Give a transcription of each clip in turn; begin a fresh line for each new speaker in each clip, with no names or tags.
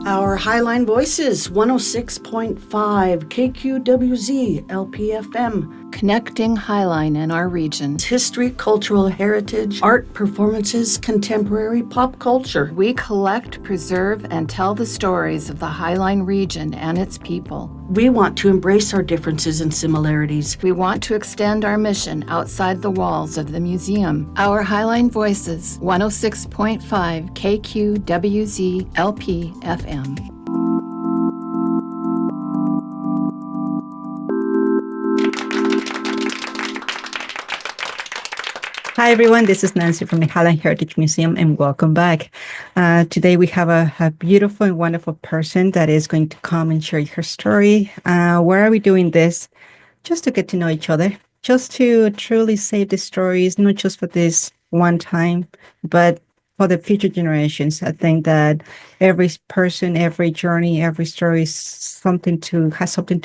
Our Highline Voices, 106.5 KQWZ LPFM.
Connecting Highline and our region.
History, cultural heritage, art, performances, contemporary pop culture.
We collect, preserve, and tell the stories of the Highline region and its people.
We want to embrace our differences and similarities.
We want to extend our mission outside the walls of the museum. Our Highline Voices, 106.5 KQWZ LPFM.
Hi, everyone. This is Nancy from the Highline Heritage Museum, and welcome back. Today, we have a beautiful and wonderful person that is going to come and share her story. Why are we doing this? Just to get to know each other, just to truly save the stories, not just for this one time, but for the future generations. I think that every person, every journey, every story has something to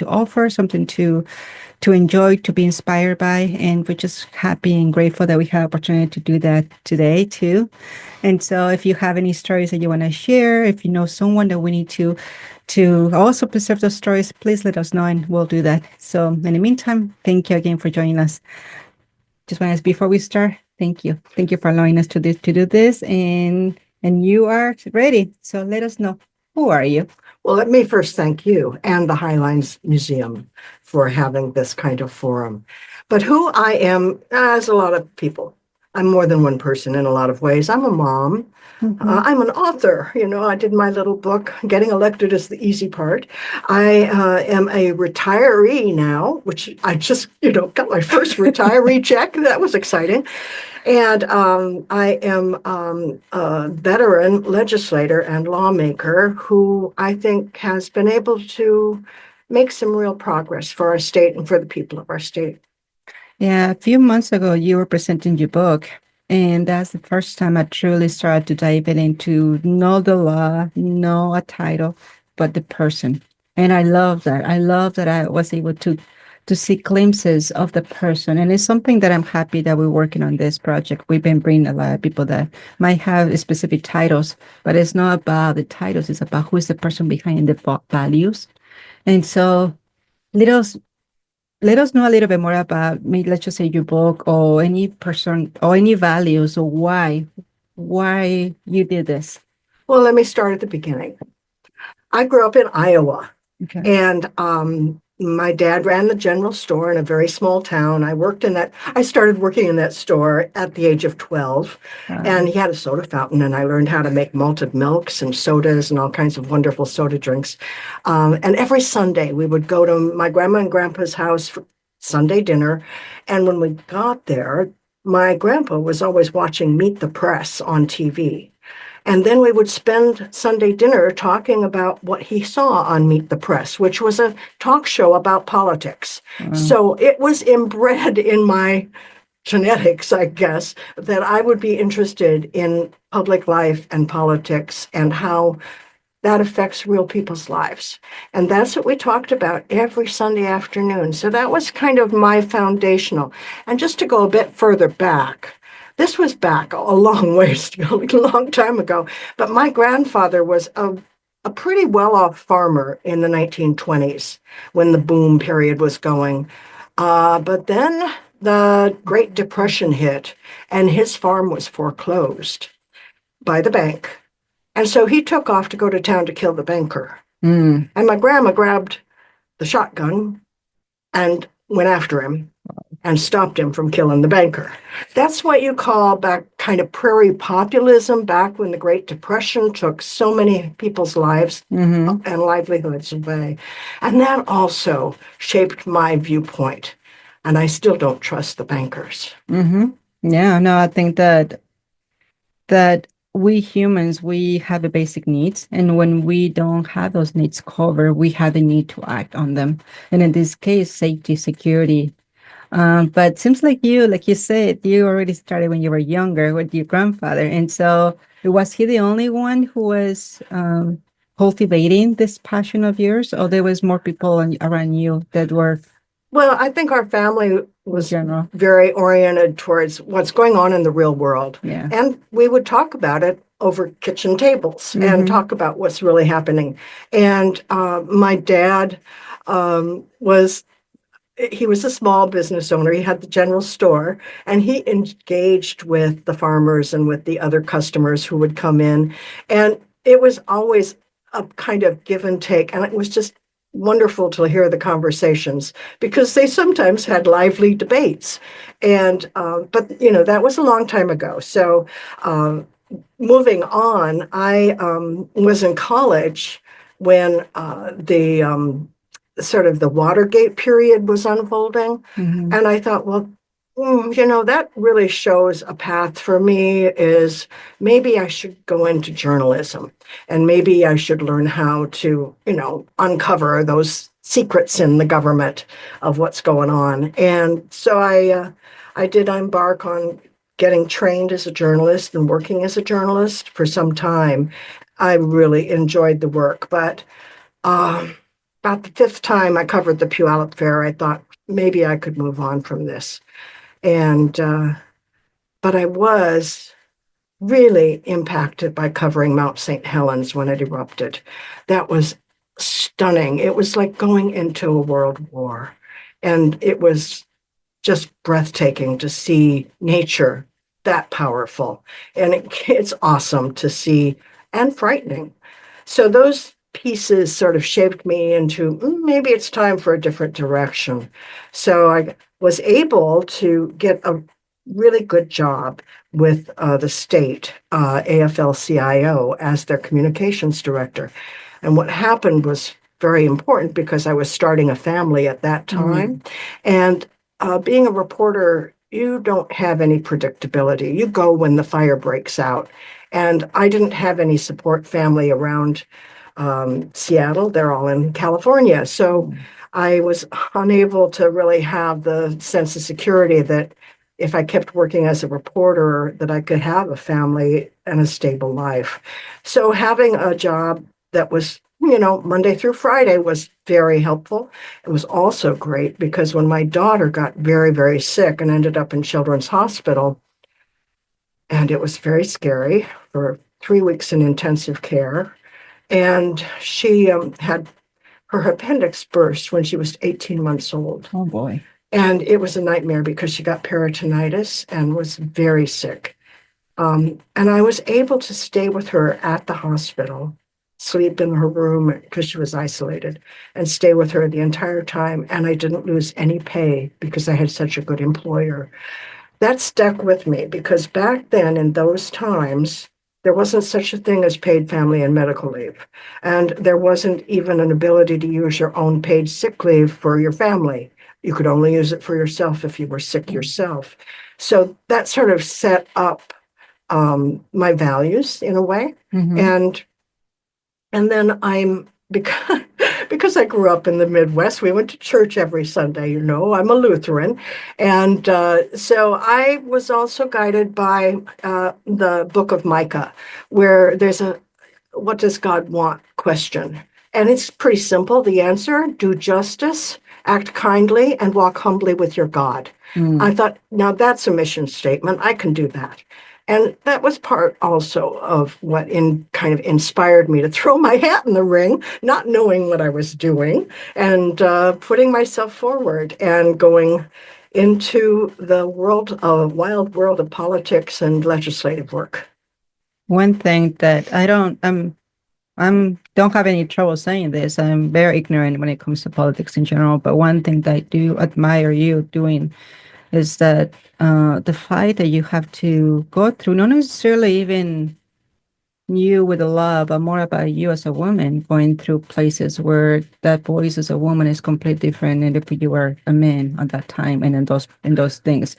offer, something to enjoy, to be inspired by. And we're just happy and grateful that we have opportunity to do that today too. And so if you have any stories that you want to share, if you know someone that we need to also preserve those stories, please let us know and we'll do that. So in the meantime, thank you again for joining us. Just want to, before we start, thank you. Thank you for allowing us to do this. And you are ready. So let us know. Who are you?
Well, let me first thank you and the Highlines Museum for having this kind of forum. But who I am, as a lot of people, I'm more than one person in a lot of ways. I'm a mom. Mm-hmm. I'm an author. I did my little book. Getting elected is the easy part. I am a retiree now, which I just, got my first retiree check. That was exciting. And I am a veteran legislator and lawmaker who I think has been able to make some real progress for our state and for the people of our state.
Yeah, a few months ago, you were presenting your book, and that's the first time I truly started to dive into not the law, not a title, but the person. And I love that. I love that I was able to see glimpses of the person. And it's something that I'm happy that we're working on this project. We've been bringing a lot of people that might have specific titles, but it's not about the titles. It's about who is the person behind the values. And so let us know a little bit more about, maybe let's just say your book or any person or any values or why you did this.
Well, let me start at the beginning. I grew up in Iowa, okay. And my dad ran the general store in a very small town. I started working in that store at the age of 12, and he had a soda fountain, and I learned how to make malted milks and sodas and all kinds of wonderful soda drinks. And every Sunday we would go to my grandma and grandpa's house for Sunday dinner. And when we got there, my grandpa was always watching Meet the Press on TV. And then we would spend Sunday dinner talking about what he saw on Meet the Press, which was a talk show about politics. So it was inbred in my genetics, I guess, that I would be interested in public life and politics and how that affects real people's lives. And that's what we talked about every Sunday afternoon. So that was kind of my foundational. And just to go a bit further back, this was back a long ways, a long time ago. But my grandfather was a pretty well-off farmer in the 1920s when the boom period was going. But then the Great Depression hit, and his farm was foreclosed by the bank. And so he took off to go to town to kill the banker. And my grandma grabbed the shotgun and went after him and stopped him from killing the banker. That's what you call back kind of prairie populism, back when the Great Depression took so many people's lives and livelihoods away. And that also shaped my viewpoint. And I still don't trust the bankers.
Yeah, no, I think that we humans, we have the basic needs. And when we don't have those needs covered, we have the need to act on them. And in this case, safety, security. But seems like you said, you already started when you were younger with your grandfather. And so was he the only one who was cultivating this passion of yours, or there was more people around you that were?
Well, I think our family was very oriented towards what's going on in the real world.
Yeah.
And we would talk about it over kitchen tables and
Mhm.
talk about what's really happening. And my dad was he was a small business owner. He had the general store, and he engaged with the farmers and with the other customers who would come in. And it was always a kind of give and take. And it was just wonderful to hear the conversations because they sometimes had lively debates. And, but, that was a long time ago. So, moving on, I was in college when the sort of the Watergate period was unfolding.
Mhm.
And I thought, well, that really shows a path for me is maybe I should go into journalism and maybe I should learn how to, uncover those secrets in the government of what's going on. And so I did embark on getting trained as a journalist and working as a journalist for some time. I really enjoyed the work, but about the fifth time I covered the Puyallup Fair, I thought maybe I could move on from this. And but I was really impacted by covering Mount St. Helens when it erupted. That was stunning. It was like going into a world war, and it was just breathtaking to see nature that powerful. And it's awesome to see and frightening. So those pieces sort of shaped me into maybe it's time for a different direction. So I was able to get a really good job with the state, AFL-CIO, as their communications director. And what happened was very important because I was starting a family at that time. And being a reporter, you don't have any predictability. You go when the fire breaks out. And I didn't have any support family around Seattle. They're all in California. So I was unable to really have the sense of security that if I kept working as a reporter, that I could have a family and a stable life. So having a job that was, Monday through Friday was very helpful. It was also great because when my daughter got very, very sick and ended up in Children's Hospital, and it was very scary for 3 weeks in intensive care. And she had her appendix burst when she was 18 months old.
Oh boy.
And it was a nightmare because she got peritonitis and was very sick. And I was able to stay with her at the hospital, sleep in her room because she was isolated, and stay with her the entire time. And I didn't lose any pay because I had such a good employer. That stuck with me because back then, in those times, there wasn't such a thing as paid family and medical leave. And there wasn't even an ability to use your own paid sick leave for your family. You could only use it for yourself if you were sick yourself. So that sort of set up my values in a way. And then because I grew up in the Midwest, we went to church every Sunday. I'm a Lutheran. And so I was also guided by the book of Micah, where there's a what does God want question. And it's pretty simple. The answer, do justice, act kindly, and walk humbly with your God. I thought, now that's a mission statement. I can do that. And that was part also of what kind of inspired me to throw my hat in the ring, not knowing what I was doing, and putting myself forward and going into the wild world of politics and legislative work.
One thing that don't have any trouble saying this. I'm very ignorant when it comes to politics in general. But one thing that I do admire you doing is that the fight that you have to go through, not necessarily even you with the law, but more about you as a woman going through places where that voice as a woman is completely different, and if you were a man at that time, and in those things.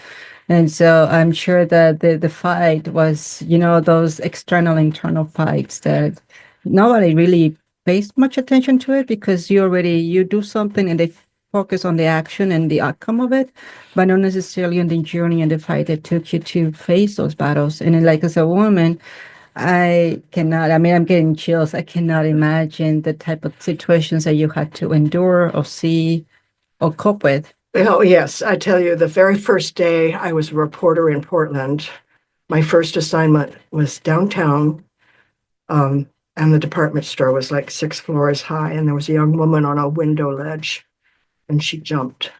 And so I'm sure that the fight was, those external, internal fights that nobody really pays much attention to it because you do something and they focus on the action and the outcome of it, but not necessarily on the journey and the fight that took you to face those battles. And then, like as a woman, I'm getting chills. I cannot imagine the type of situations that you had to endure or see or cope with.
Oh, yes. I tell you, the very first day I was a reporter in Portland, my first assignment was downtown And the department store was like 6 floors high, and there was a young woman on a window ledge, and she jumped,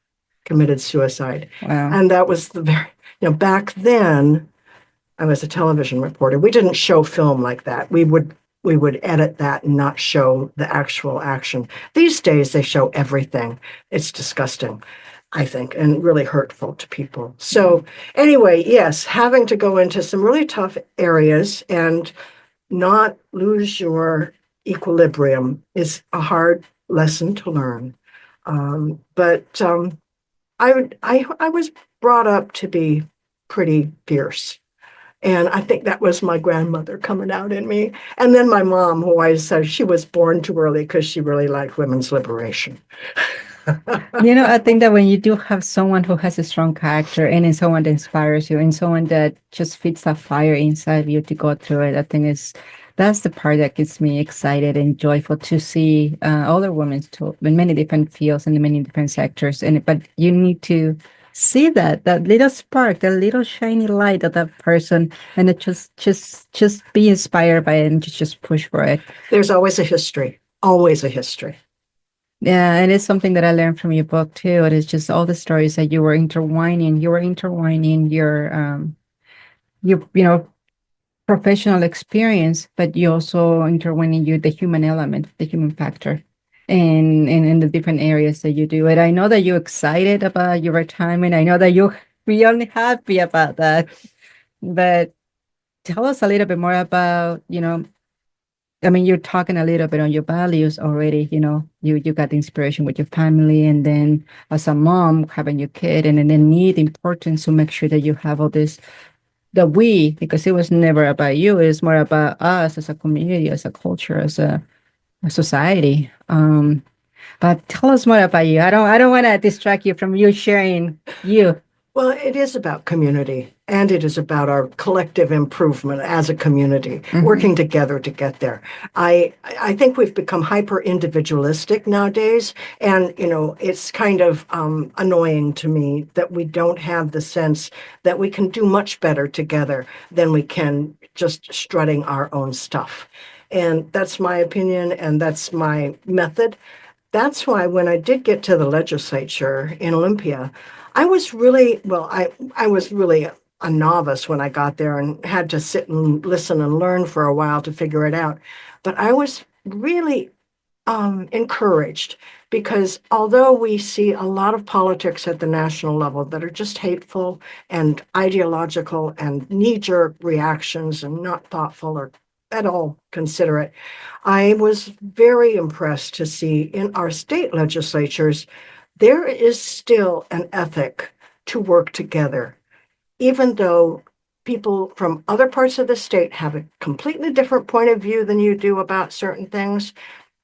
committed suicide.
Wow.
And that was back then, I was a television reporter. We didn't show film like that. We would edit that and not show the actual action. These days, they show everything. It's disgusting, I think, and really hurtful to people. So anyway, yes, having to go into some really tough areas and not lose your equilibrium is a hard lesson to learn. But I was brought up to be pretty fierce. And I think that was my grandmother coming out in me. And then my mom, who always says she was born too early because she really liked women's liberation.
I think that when you do have someone who has a strong character and is someone that inspires you and someone that just feeds that fire inside you to go through it, I think that's the part that gets me excited and joyful to see other women in many different fields and in many different sectors. But you need to see that little spark, that little shiny light of that person, and it just be inspired by it and just push for it.
There's always a history. Always a history.
Yeah, and it's something that I learned from your book too. It is just all the stories that you were intertwining. You were intertwining your professional experience, but you also intertwining the human element, the human factor, and in the different areas that you do it. I know that you're excited about your retirement. I know that you're beyond happy about that. But tell us a little bit more about, I mean, you're talking a little bit on your values already. You got the inspiration with your family, and then as a mom, having your kid, and then the need, importance to make sure that you have all this, because it was never about you, it's more about us as a community, as a culture, as a society. But tell us more about you. I don't want to distract you from you sharing you.
Well, it is about community, and it is about our collective improvement as a community, working together to get there. I think we've become hyper individualistic nowadays, and it's kind of annoying to me that we don't have the sense that we can do much better together than we can just strutting our own stuff. And that's my opinion, and that's my method. That's why when I did get to the legislature in Olympia, I was really, I was really a novice when I got there and had to sit and listen and learn for a while to figure it out. But I was really encouraged, because although we see a lot of politics at the national level that are just hateful and ideological and knee-jerk reactions and not thoughtful or at all considerate, I was very impressed to see in our state legislatures there is still an ethic to work together, even though people from other parts of the state have a completely different point of view than you do about certain things.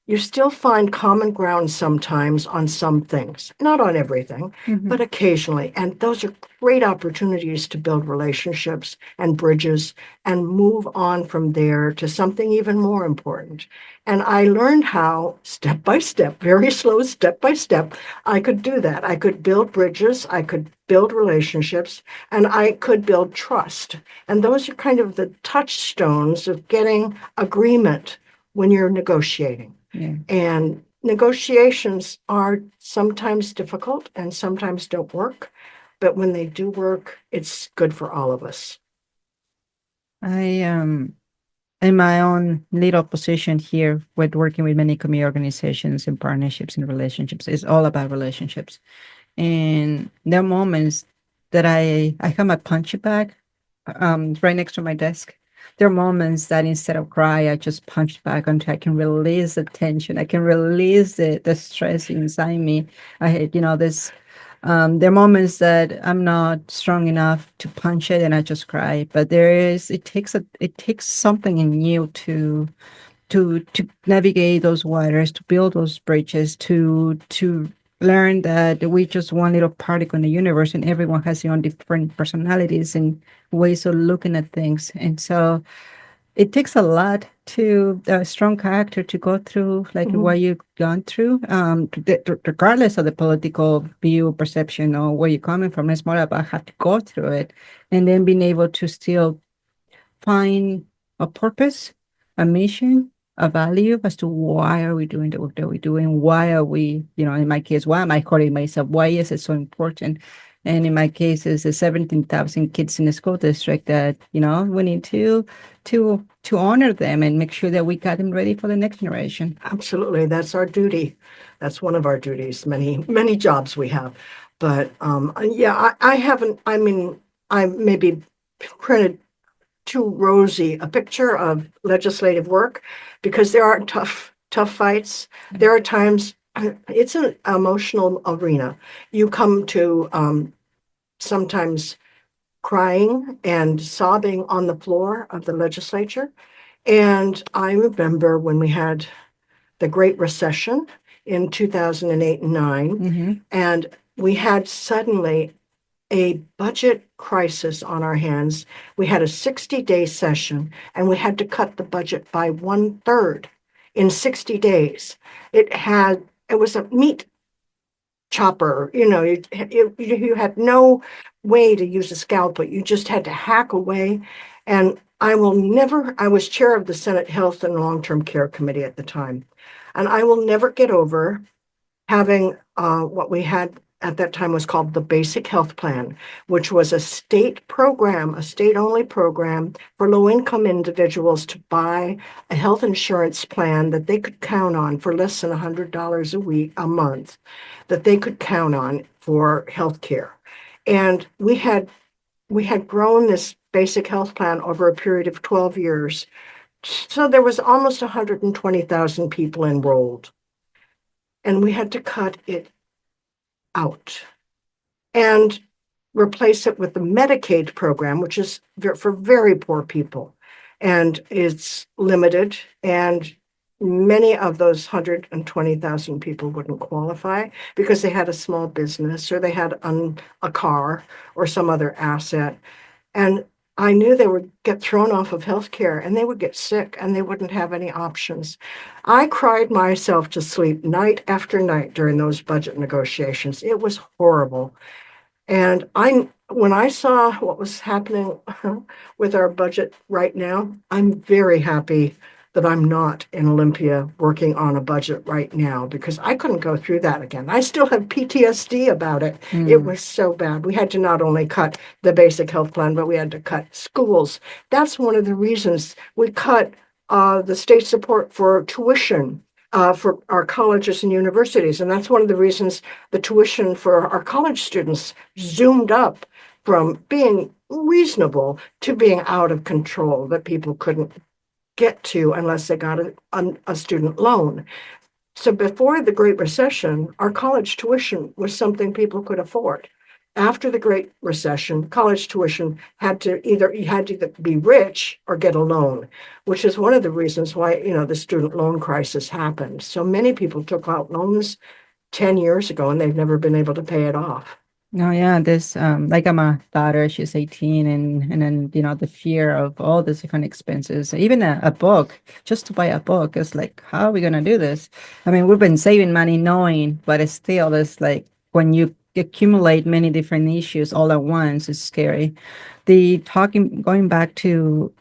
You still find common ground sometimes on some things, not on everything, but occasionally. And those are great opportunities to build relationships and bridges and move on from there to something even more important. And I learned how, step by step, very slow, step by step, I could do that. I could build bridges, I could build relationships, and I could build trust. And those are kind of the touchstones of getting agreement when you're negotiating.
Yeah.
And negotiations are sometimes difficult and sometimes don't work, but when they do work, it's good for all of us.
I in my own little position here with working with many community organizations and partnerships and relationships, it's all about relationships. And there are moments that I have my punching bag right next to my desk. There are moments that instead of cry, I just punch back until I can release the tension. I can release the stress inside me. There are moments that I'm not strong enough to punch it and I just cry. But it takes something in you to navigate those waters, to build those bridges, to learn that we're just one little particle in the universe, and everyone has their own different personalities and ways of looking at things. And so it takes a lot to a strong character to go through what you've gone through, regardless of the political view, perception, or where you're coming from. It's more about have to go through it and then being able to still find a purpose a mission, a value as to why are we doing the work that we're doing? Why are we, in my case, why am I calling myself? Why is it so important? And in my case, it's the 17,000 kids in the school district that, we need to honor them and make sure that we got them ready for the next generation.
Absolutely. That's our duty. That's one of our duties, many jobs we have. But yeah, I haven't, I mean, I maybe printed too rosy a picture of legislative work because there are tough fights. There are times it's an emotional arena. You come to sometimes crying and sobbing on the floor of the legislature. And I remember when we had the Great Recession in 2008 and 9, and we had suddenly a budget crisis on our hands. We had a 60-day session, and we had to cut the budget by 1/3 in 60 days. It was a meat chopper. You had no way to use a scalpel. You just had to hack away. And I was chair of the Senate Health and Long-Term Care Committee at the time. And I will never get over having what we had at that time was called the Basic Health Plan, which was a state program, a state-only program for low-income individuals to buy a health insurance plan that they could count on for less than $100 a month, that they could count on for health care. And we had grown this basic health plan over a period of 12 years. So there was almost 120,000 people enrolled. And we had to cut it out and replace it with the Medicaid program, which is for very poor people. And it's limited, and many of those 120,000 people wouldn't qualify because they had a small business or they had a car or some other asset. And I knew they would get thrown off of healthcare and they would get sick and they wouldn't have any options. I cried myself to sleep night after night during those budget negotiations. It was horrible. And when I saw what was happening with our budget right now, I'm very happy that I'm not in Olympia working on a budget right now because I couldn't go through that again. I still have PTSD about it. It was so bad. We had to not only cut the basic health plan, but we had to cut schools. That's one of the reasons we cut the state support for tuition for our colleges and universities. And that's one of the reasons the tuition for our college students zoomed up from being reasonable to being out of control, that people couldn't get to unless they got a student loan. So before the Great Recession, our college tuition was something people could afford. After the Great Recession, college tuition you had to either be rich or get a loan, which is one of the reasons why, the student loan crisis happened. So many people took out loans 10 years ago and they've never been able to pay it off.
No, yeah, this like my daughter, she's 18, and then the fear of all these different expenses, even a book, just to buy a book is like, how are we gonna do this? I mean, we've been saving money knowing, but it's still it's like when you accumulate many different issues all at once, it's scary. Going back to,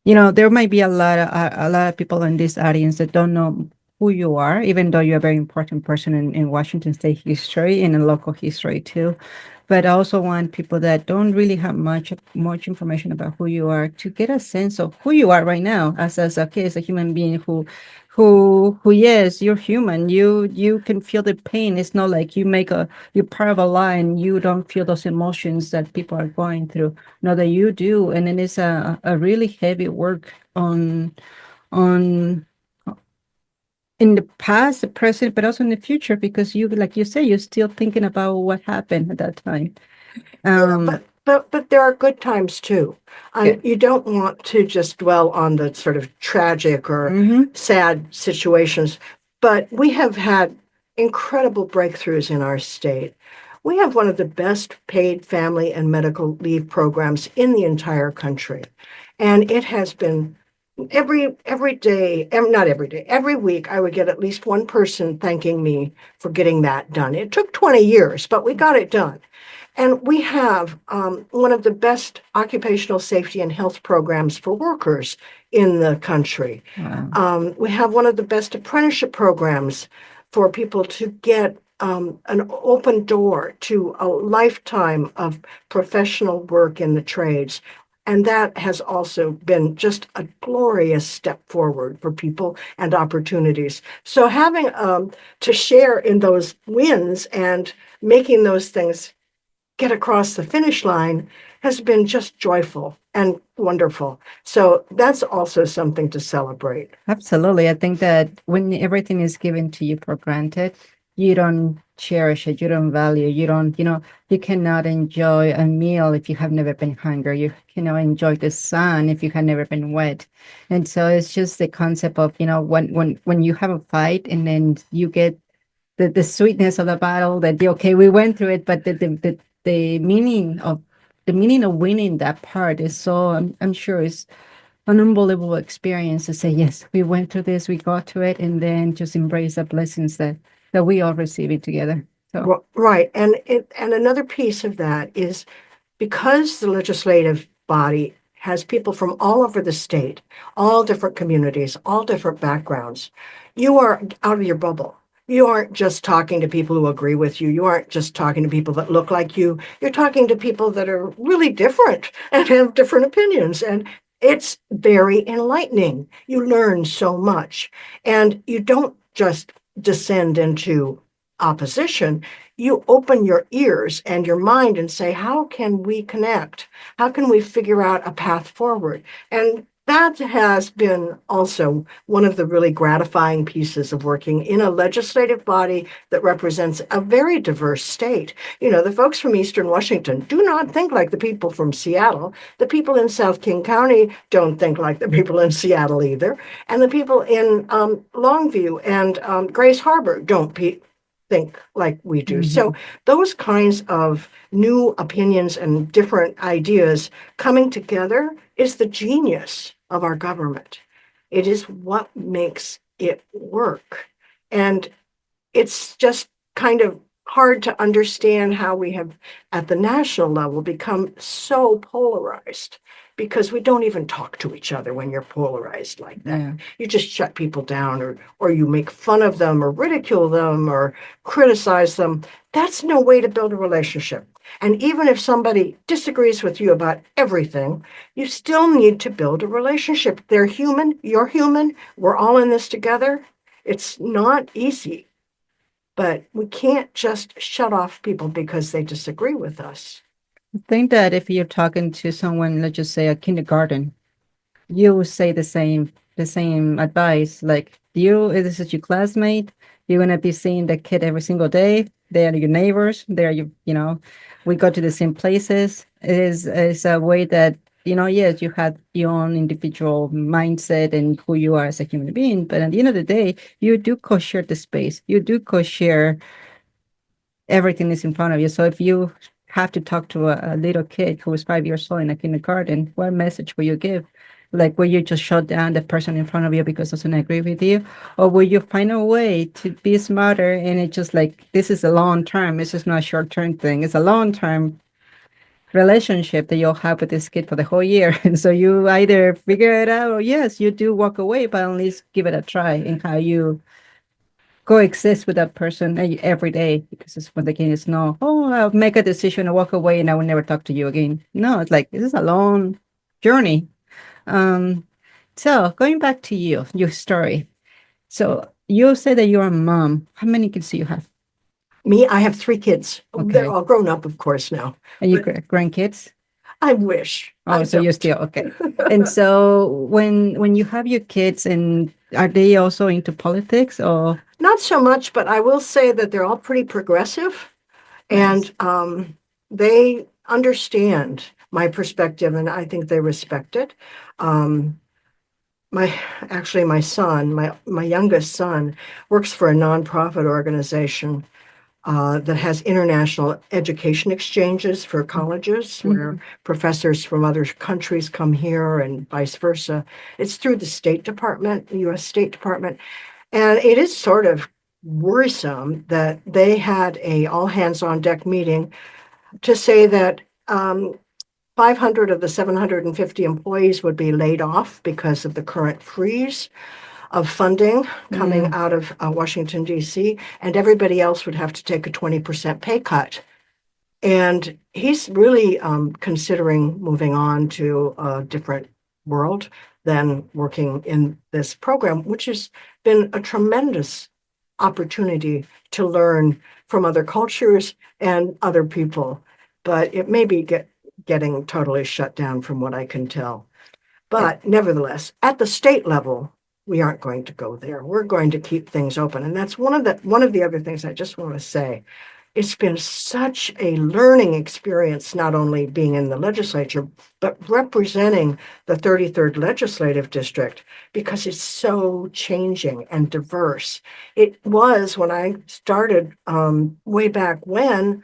there might be a lot of people in this audience that don't know who you are, even though you're a very important person in Washington State history and in local history too. But I also want people that don't really have much information about who you are to get a sense of who you are right now as a human being who yes, you're human. You can feel the pain. It's not like you're part of a lie and you don't feel those emotions that people are going through. No, that you do. And then it's a really heavy work on in the past, the present, but also in the future, because like you say, you're still thinking about what happened at that time.
But there are good times too. You don't want to just dwell on the sort of tragic or sad situations, but we have had incredible breakthroughs in our state. We have one of the best paid family and medical leave programs in the entire country, and it has been every day, not every day, every week, I would get at least one person thanking me for getting that done. It took 20 years, but we got it done. And we have one of the best occupational safety and health programs for workers in the country.
Wow.
We have one of the best apprenticeship programs for people to get an open door to a lifetime of professional work in the trades. And that has also been just a glorious step forward for people and opportunities. So having to share in those wins and making those things get across the finish line has been just joyful and wonderful. So that's also something to celebrate.
Absolutely. I think that when everything is given to you for granted, you don't cherish it, you don't value, you don't, you cannot enjoy a meal if you have never been hungry. You cannot enjoy the sun if you have never been wet. And so it's just the concept of, when you have a fight and then you get the sweetness of the battle that okay, we went through it, but the meaning of winning that part is so I'm sure is an unbelievable experience to say, yes, we went through this, we got to it, and then just embrace the blessings that we all receive it together. So
Right. And another piece of that is because the legislative body has people from all over the state, all different communities, all different backgrounds, you are out of your bubble. You aren't just talking to people who agree with you. You aren't just talking to people that look like you. You're talking to people that are really different and have different opinions. And it's very enlightening. You learn so much. And you don't just descend into opposition. You open your ears and your mind and say, how can we connect? How can we figure out a path forward? And that has been also one of the really gratifying pieces of working in a legislative body that represents a very diverse state. The folks from Eastern Washington do not think like the people from Seattle. The people in South King County don't think like the people in Seattle either. And the people in Longview and Grace Harbor don't think like we do. So those kinds of new opinions and different ideas coming together is the genius of our government. It is what makes it work. And it's just kind of hard to understand how we have, at the national level, become so polarized because we don't even talk to each other when you're polarized like that.
yeah.
You just shut people down or you make fun of them or ridicule them or criticize them. That's no way to build a relationship. And even if somebody disagrees with you about everything, you still need to build a relationship. They're human, you're human, we're all in this together. It's not easy. But we can't just shut off people because they disagree with us.
I think that if you're talking to someone, let's just say a kindergarten, you will say the same advice. Like this is your classmate. You're gonna be seeing the kid every single day. They are your neighbors. They are we go to the same places. It is a way that, yes, you have your own individual mindset and who you are as a human being, but at the end of the day, you do co-share the space. You do co-share everything is in front of you. So if you have to talk to a little kid who is 5 years old in a kindergarten, what message will you give? Like, will you just shut down the person in front of you because doesn't agree with you? Or will you find a way to be smarter? And it's just like, this is a long term. This is not a short term thing. It's a long term relationship that you'll have with this kid for the whole year. And so you either figure it out or yes, you do walk away, but at least give it a try in how you coexist with that person every day, because it's when the game is no, oh, I'll make a decision and walk away and I will never talk to you again. No, it's like this is a long journey. Um, so going back to your story. So you say that you're a mom. How many kids do you have?
Me, I have 3 kids. They're
Okay.
all grown up, of course, now.
And you
But
grandkids?
I wish.
Oh,
I
so you're
don't.
still okay. And so when you have your kids, and are they also into politics or
Not so much, but I will say that they're all pretty progressive
nice?
and they understand my perspective and I think they respect it. Um, my son, my youngest son, works for a nonprofit organization that has international education exchanges for colleges where professors from other countries come here and vice versa. It's through the State Department, the U.S. State Department. And it is sort of worrisome that they had a all hands on deck meeting to say that 500 of the 750 employees would be laid off because of the current freeze of funding coming out of Washington, D.C., and everybody else would have to take a 20% pay cut. And he's really considering moving on to a different world than working in this program, which has been a tremendous opportunity to learn from other cultures and other people. But it may be getting totally shut down from what I can tell. But nevertheless, at the state level, we aren't going to go there. We're going to keep things open. And that's one of the other things I just want to say. It's been such a learning experience, not only being in the legislature, but representing the 33rd Legislative District, because it's so changing and diverse. It was, when I started way back when,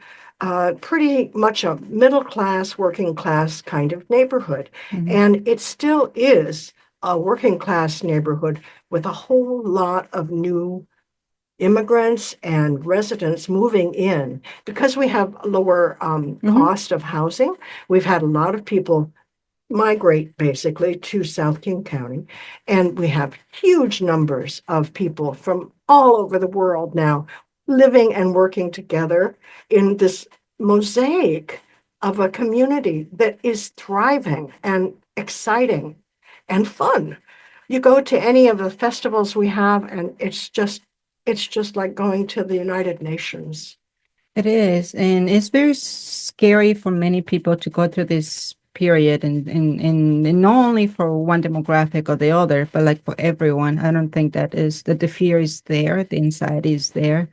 pretty much a middle class, working class kind of neighborhood. And it still is a working class neighborhood with a whole lot of new immigrants and residents moving in because we have a lower cost of housing. We've had a lot of people migrate basically to South King County, and we have huge numbers of people from all over the world now living and working together in this mosaic of a community that is thriving and exciting and fun. You go to any of the festivals we have, and it's just like going to the United Nations.
It is, and it's very scary for many people to go through this period, and not only for one demographic or the other, but like for everyone. I don't think that the fear is there, the anxiety is there.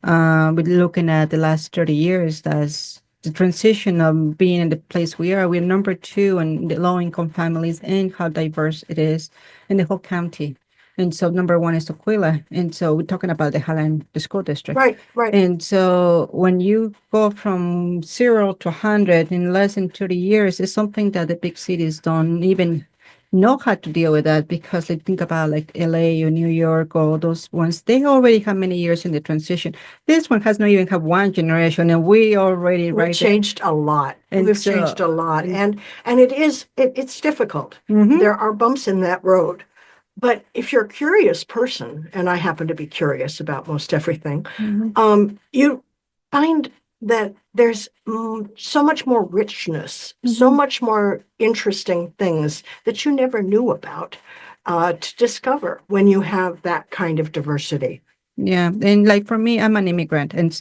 We're looking at the last 30 years as the transition of being in the place we are. We're number 2 in the low-income families and how diverse it is in the whole county. And so number 1 is Aquila. And so we're talking about the school district.
Right.
And so when you go from 0 to 100 in less than 30 years, it's something that the big cities don't even know how to deal with that, because like think about like LA or New York or those ones, they already have many years in the transition. This one has not even had one generation, and we already
We've changed a lot. We've changed a lot, and it's difficult. There are bumps in that road. But if you're a curious person, and I happen to be curious about most everything, you find that there's so much more richness, so much more interesting things that you never knew about to discover when you have that kind of diversity.
Yeah. And like for me, I'm an immigrant. And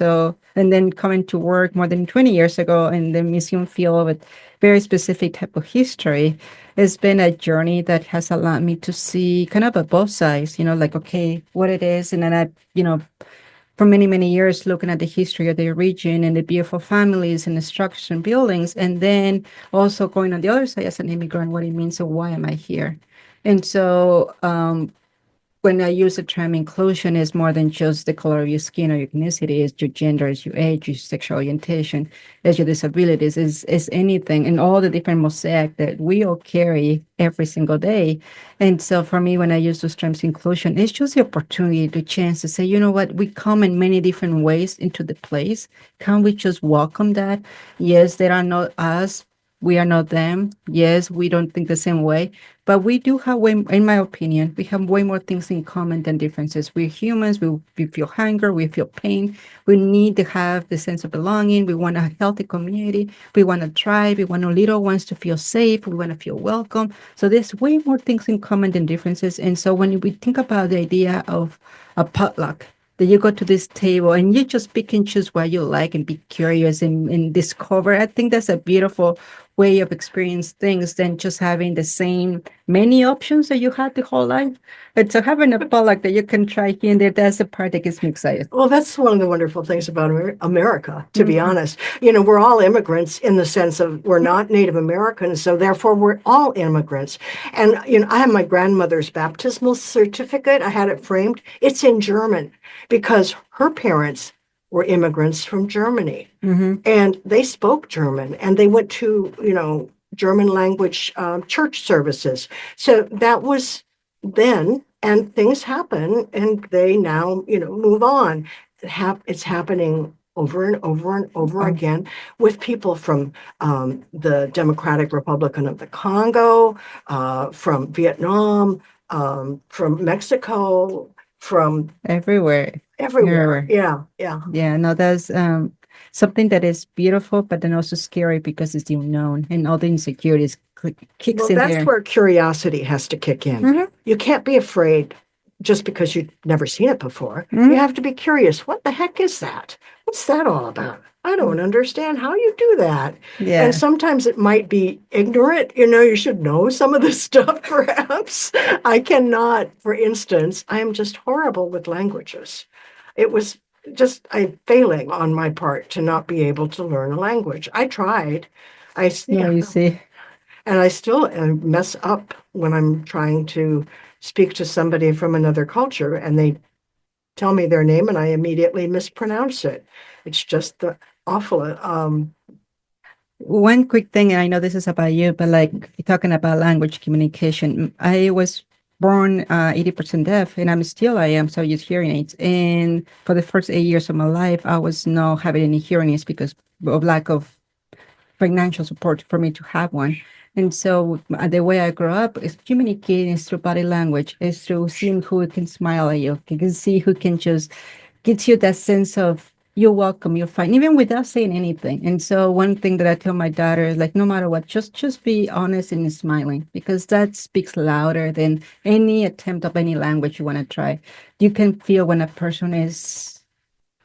then coming to work more than 20 years ago in the museum field with very specific type of history, it's been a journey that has allowed me to see kind of both sides, like, okay, what it is. And then for many, many years, looking at the history of the region and the beautiful families and the structures and buildings, and then also going on the other side as an immigrant, what it means and why am I here? And so when I use the term inclusion, is more than just the color of your skin or your ethnicity. It's your gender, it's your age, your sexual orientation, it's your disabilities, is anything, and all the different mosaic that we all carry every single day. And so for me, when I use those terms inclusion, it's just the opportunity, the chance to say, you know what, we come in many different ways into the place. Can we just welcome that? Yes, there are not us. We are not them. Yes, we don't think the same way, but we do have way, in my opinion, we have way more things in common than differences. We're humans. We feel hunger. We feel pain. We need to have the sense of belonging. We want a healthy community. We want to thrive. We want our little ones to feel safe. We want to feel welcome. So there's way more things in common than differences. And so when we think about the idea of a potluck, that you go to this table and you just pick and choose what you like and be curious and discover. I think that's a beautiful way of experience things than just having the same many options that you had the whole life. And so having a potluck that you can try here and there, that's the part that gets me excited.
Well, that's one of the wonderful things about America, to be honest. We're all immigrants in the sense of we're not Native Americans, so therefore we're all immigrants. And, I have my grandmother's baptismal certificate. I had it framed. It's in German because her parents were immigrants from Germany.
Mm-hmm.
And they spoke German, and they went to, German language church services. So that was then, and things happen, and they now, move on. It's happening over and over and over
Oh,
again with people from the Democratic Republican of the Congo, from Vietnam, from Mexico, from
everywhere.
everywhere.
Everywhere.
Yeah, yeah.
Yeah, no, that's something that is beautiful, but then also scary because it's the unknown and all the insecurities kicks
Well,
in
that's
there.
where curiosity has to kick in.
Mm-hmm.
You can't be afraid just because you've never seen it before.
Mm-hmm.
You have to be curious. What the heck is that? What's that all about? I don't understand how you do that. And
Yeah.
sometimes it might be ignorant. You should know some of this stuff, perhaps. I cannot, for instance, I am just horrible with languages. It was just a failing on my part to not be able to learn a language. I tried.
No, you see.
And I still mess up when I'm trying to speak to somebody from another culture and they tell me their name and I immediately mispronounce it. It's just the awful.
One quick thing, and I know this is about you, but like talking about language communication, I was born 80% deaf, and I am, so I use hearing aids. And for the first 8 years of my life, I was not having any hearing aids because of lack of financial support for me to have one. And so the way I grew up is communicating is through body language, is through seeing who can smile at you, you can see who can just gives you that sense of you're welcome, you're fine, even without saying anything. And so one thing that I tell my daughter is like, no matter what, just be honest and smiling, because that speaks louder than any attempt of any language you want to try. You can feel when a person is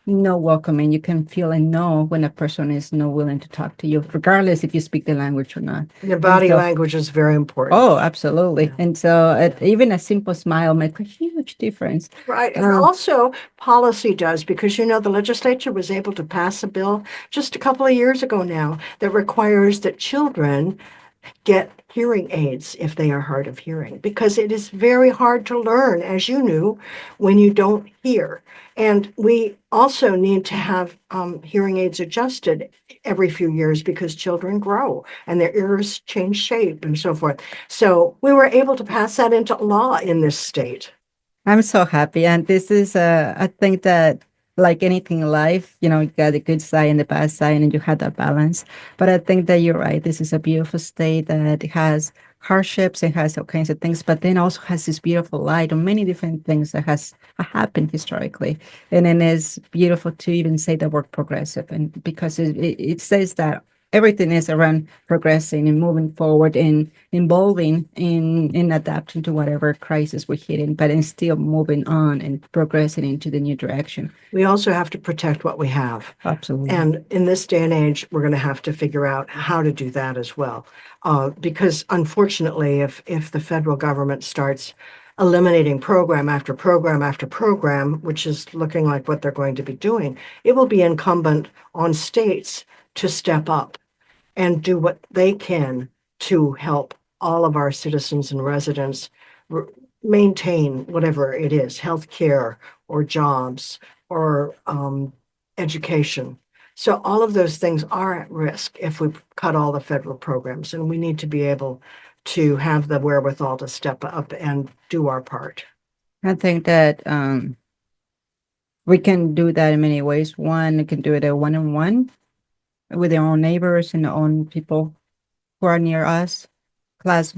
no welcoming. You can feel and know when a person is not willing to talk to you, regardless if you speak the language or not.
The
And
body
so,
language is very important.
oh, absolutely. And so even a simple smile makes a huge difference.
Right. And also policy does, because the legislature was able to pass a bill just a couple of years ago now that requires that children get hearing aids if they are hard of hearing, because it is very hard to learn, as you knew, when you don't hear. And we also need to have hearing aids adjusted every few years because children grow and their ears change shape and so forth. So we were able to pass that into law in this state.
I'm so happy. And this is, I think that like anything in life, you got the good side and the bad side, and you had that balance. But I think that you're right. This is a beautiful state that has hardships and has all kinds of things, but then also has this beautiful light on many different things that has happened historically. And then it's beautiful to even say the word progressive, and because it says that everything is around progressing and moving forward and evolving in adapting to whatever crisis we're hitting, but in still moving on and progressing into the new direction.
We also have to protect what we have.
Absolutely.
And in this day and age, we're going to have to figure out how to do that as well. Because unfortunately, if the federal government starts eliminating program after program after program, which is looking like what they're going to be doing, it will be incumbent on states to step up and do what they can to help all of our citizens and residents maintain whatever it is, health care or jobs or education. So all of those things are at risk if we cut all the federal programs, and we need to be able to have the wherewithal to step up and do our part.
I think that we can do that in many ways. One, we can do it a one-on-one with our own neighbors and our own people who are near us, class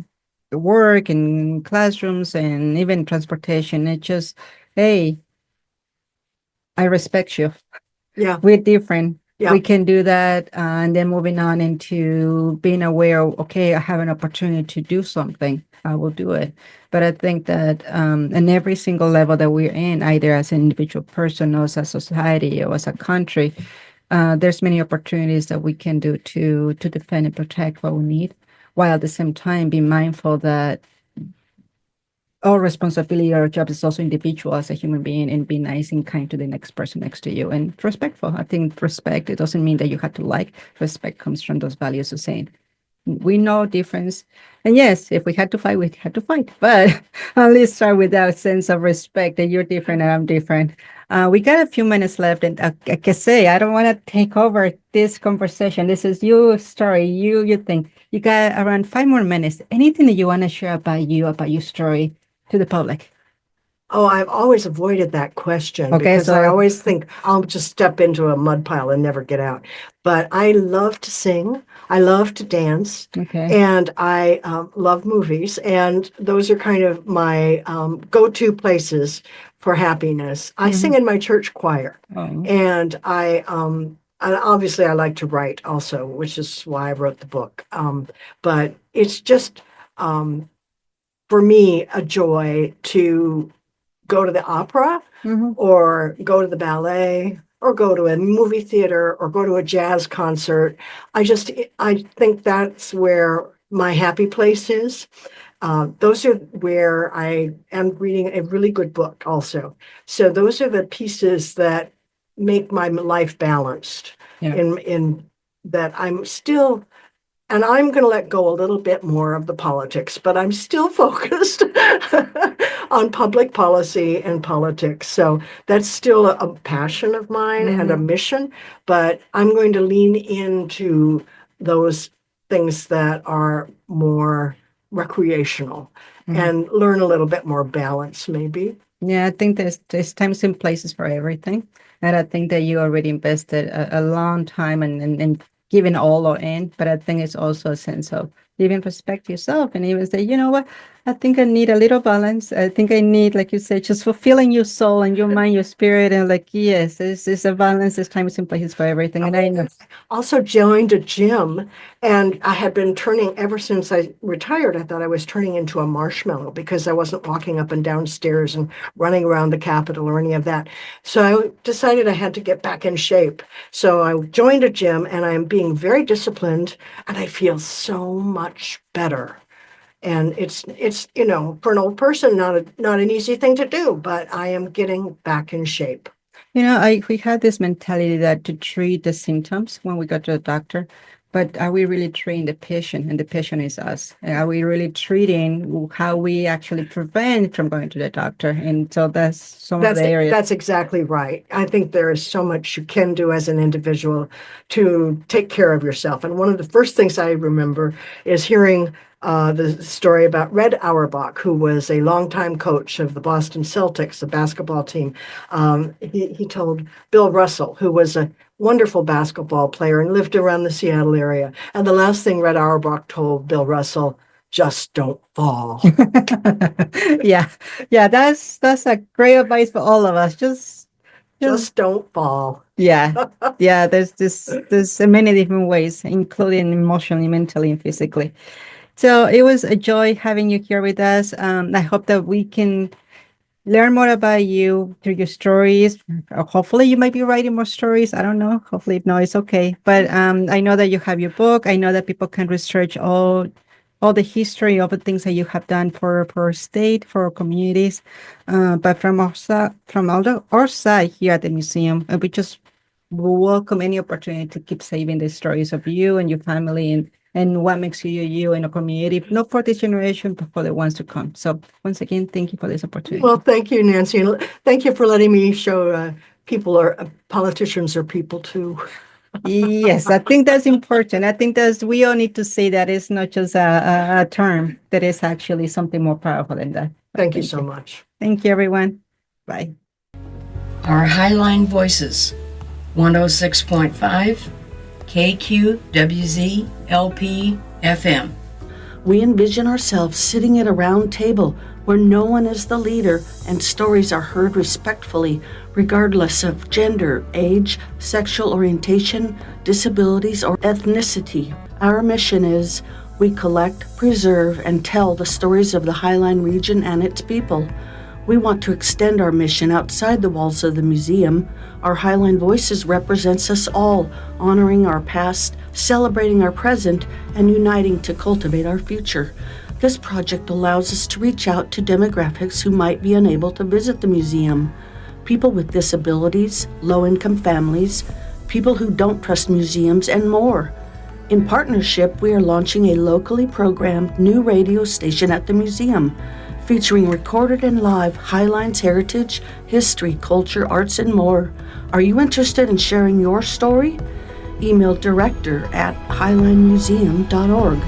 work and classrooms and even transportation. It's just, hey, I respect you.
Yeah.
We're different.
Yeah.
We can do that. And then moving on into being aware, okay, I have an opportunity to do something. I will do it. But I think that in every single level that we're in, either as an individual person or as a society or as a country, there's many opportunities that we can do to defend and protect what we need, while at the same time be mindful that our responsibility, our job is also individual as a human being, and be nice and kind to the next person next to you and respectful. I think respect, it doesn't mean that you have to like. Respect comes from those values of saying, we know difference. And yes, if we had to fight, we had to fight. But at least start with that sense of respect that you're different and I'm different. We got a few minutes left, and like I say, I don't want to take over this conversation. This is your story, you think. You got around 5 more minutes. Anything that you want to share about you, about your story to the public?
Oh, I've always avoided that question
Okay,
because I
so
always think I'll just step into a mud pile and never get out. But I love to sing. I love to dance.
okay.
And I love movies. And those are kind of my go-to places for happiness. I sing in my church choir.
Oh.
And and obviously I like to write also, which is why I wrote the book. But it's just, for me, a joy to go to the opera or go to the ballet or go to a movie theater or go to a jazz concert. I think that's where my happy place is. Those are where I am reading a really good book also. So those are the pieces that make my life balanced in that I'm still. And I'm going to let go a little bit more of the politics, but I'm still focused on public policy and politics. So that's still a passion of mine and a mission, but I'm going to lean into those things that are more recreational and learn a little bit more balance, maybe.
Yeah, I think there's times and places for everything. And I think that you already invested a long time and giving all in. But I think it's also a sense of even respect yourself and even say, you know what, I think I need a little balance. I think I need, like you said, just fulfilling your soul and your mind, your spirit. And like, yes, there's a balance, there's times and places for everything. And I know.
Also joined a gym, and I had been turning ever since I retired. I thought I was turning into a marshmallow because I wasn't walking up and down stairs and running around the Capitol or any of that. So I decided I had to get back in shape. So I joined a gym, and I'm being very disciplined, and I feel so much better. And it's for an old person, not an easy thing to do, but I am getting back in shape.
We had this mentality that to treat the symptoms when we go to the doctor, but are we really treating the patient? And the patient is us. And are we really treating how we actually prevent from going to the doctor? And so that's some of the areas.
That's exactly right. I think there is so much you can do as an individual to take care of yourself. And one of the first things I remember is hearing the story about Red Auerbach, who was a longtime coach of the Boston Celtics, the basketball team. He told Bill Russell, who was a wonderful basketball player and lived around the Seattle area. And the last thing Red Auerbach told Bill Russell, just don't fall.
Yeah, that's a great advice for all of us. Just
don't fall.
Yeah. There's many different ways, including emotionally, mentally, and physically. So it was a joy having you here with us. I hope that we can learn more about you through your stories. Hopefully you might be writing more stories. I don't know. Hopefully, if not, it's okay. But I know that you have your book. I know that people can research all the history of the things that you have done for our state, for our communities. But from our side here at the museum, we just welcome any opportunity to keep saving the stories of you and your family and what makes you in a community, not for this generation, but for the ones to come. So once again, thank you for this opportunity.
Well, thank you, Nancy. And thank you for letting me show politicians are people too.
Yes, I think that's important. I think we all need to say that it's not just a term, that is actually something more powerful than that.
Thank you so much.
Thank you, everyone. Bye.
Our Highline Voices, 106.5 KQWZ LP FM. We envision ourselves sitting at a round table where no one is the leader and stories are heard respectfully, regardless of gender, age, sexual orientation, disabilities, or ethnicity. Our mission is we collect, preserve, and tell the stories of the Highline region and its people. We want to extend our mission outside the walls of the museum. Our Highline Voices represents us all, honoring our past, celebrating our present, and uniting to cultivate our future. This project allows us to reach out to demographics who might be unable to visit the museum. People with disabilities, low-income families, people who don't trust museums, and more. In partnership, we are launching a locally programmed new radio station at the museum, featuring recorded and live Highlines heritage, history, culture, arts, and more. Are you interested in sharing your story? Email director@highlinemuseum.org.